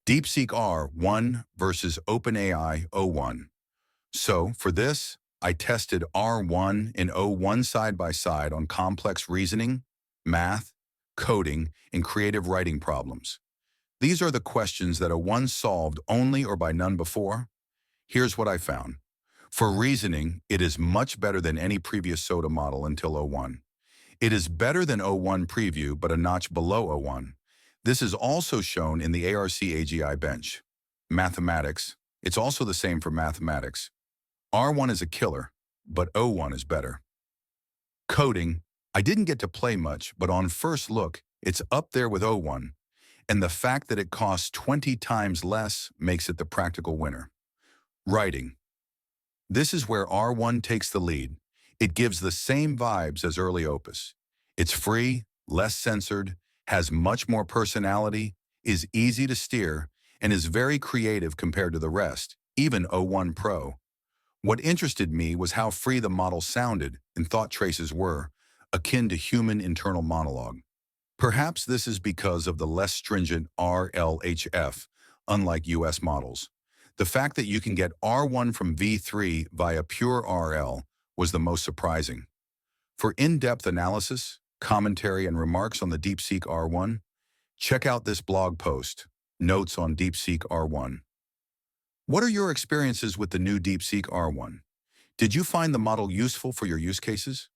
DeepSeek R1 versus OpenAI O1. So for this, I tested R1 and O1 side by side on complex reasoning, math, coding, and creative writing problems. These are the questions that O1 solved only or by none before. Here's what I found. For reasoning, it is much better than any previous SOTA model until O1. It is better than O1 preview, but a notch below O1. This is also shown in the ARC AGI bench. Mathematics, it's also the same for mathematics. R1 is a killer, but O1 is better. Coding, I didn't get to play much, but on first look, it's up there with O1, and the fact that it costs 20 times less makes it the practical winner. Writing, this is where R1 takes the lead. It gives the same vibes as early Opus. It's free, less censored, has much more personality, is easy to steer, and is very creative compared to the rest, even O1 Pro. What interested me was how free the model sounded and thought traces were, akin to human internal monologue. Perhaps this is because of the less stringent RLHF, unlike US models. The fact that you can get R1 from V3 via pure RL was the most surprising. For in-depth analysis, commentary, and remarks on the DeepSeek R1, check out this blog post, Notes on DeepSeek R1. What are your experiences with the new DeepSeek R1? Did you find the model useful for your use cases?